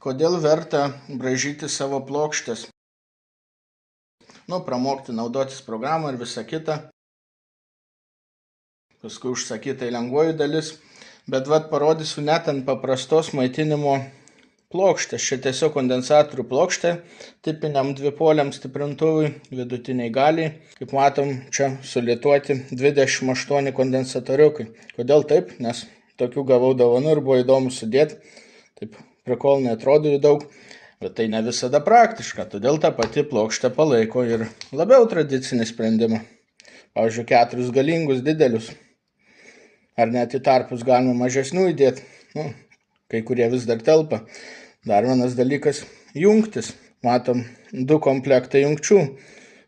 Kodėl verta braižyti savo plokštes? Pramokti naudotis programą ir visa kita. Paskui užsakytai lengvoji dalis. Bet parodysiu net ant paprastos maitinimo plokštės. Čia tiesiog kondensatorių plokštė tipiniam dvipoliam stiprintuvui, vidutiniai galiai. Kaip matom, čia sulituoti 28 kondensatoriukai. Kodėl taip? Nes tokių gavau dovanų ir buvo įdomu sudėti. Taip prikolnai atrodo jų daug, bet tai ne visada praktiška. Todėl ta pati plokštė palaiko ir labiau tradicinį sprendimą. Pavyzdžiui, 4 galingus didelius. Ar net į tarpus galima mažesnių įdėti. Kai kurie vis dar telpa. Dar vienas dalykas – jungtis. Matom 2 komplektai jungčių.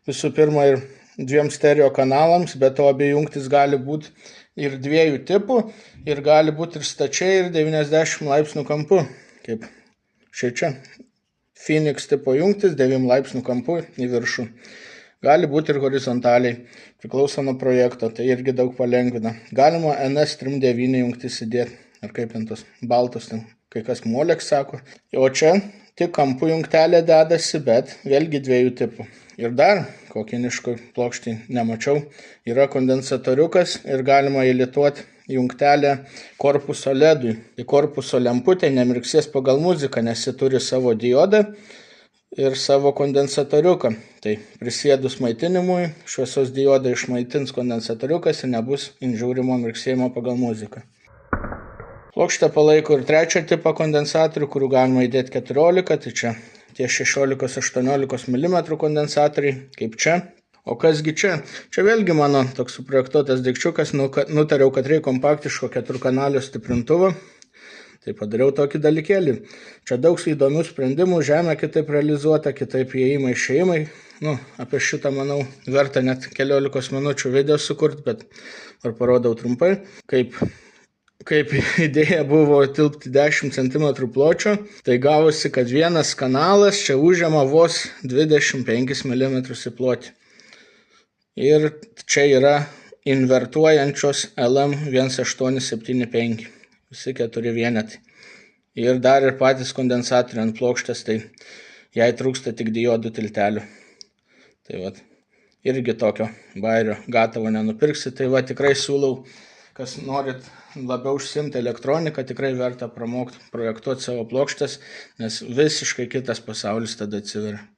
Visų pirma ir 2 stereo kanalams, bet abi jungtis gali būti ir 2 tipų, ir gali būti ir stačiai, ir 90 laipsnių kampu. Kaip čia. Phoenix tipo jungtis 9 laipsnių kampu į viršų. Gali būti ir horizontaliai, priklauso nuo projekto, tai irgi daug palengvina. Galima NS39 jungtis įdėti, ar kaip tos baltos, kai kas Molex sako. O čia tik kampų jungtelė dedasi, bet vėlgi 2 tipų. Ir dar, kokį niškoj plokštį nemačiau, yra kondensatoriukas ir galima įlituoti jungtelę korpuso ledui. Tai korpuso lemputė nemirksės pagal muziką, nes ji turi savo diodą ir savo kondensatoriuką. Tai prisėdus maitinimui, šviesos diodą išmaitins kondensatoriukas ir nebus inžiūrimo mirksėjimo pagal muziką. Plokštė palaiko ir 3 tipo kondensatorių, kurių galima įdėti 14, tai čia tie 16-18 mm kondensatoriai, kaip čia. O kasgi čia? Čia vėlgi mano toks suprojektuotas daikčiukas, nutariau, kad reikia kompaktiško 4-kanalio stiprintuvo. Tai padariau tokį dalykėlį. Čia daug įdomių sprendimų, žemė kitaip realizuota, kitaip įėjimai, išėjimai. Apie šitą, manau, verta net 15 minučių video sukurti, bet parodau trumpai. Kaip idėja buvo tilpti 10 cm pločio, tai gavosi, kad vienas kanalas čia užima vos 25 mm į plotį. Ir čia yra invertuojančios LM1875, visi 4 vienetai. Ir dar ir patys kondensatoriai ant plokštės, tai jai trūksta tik diodų tiltelių. Tai irgi tokio bairio gatavo nenupirksi, tai tikrai siūlau, kas norit labiau užsiimti elektroniką, tikrai verta pramokti projektuoti savo plokštės, nes visiškai kitas pasaulis tada atsiveria.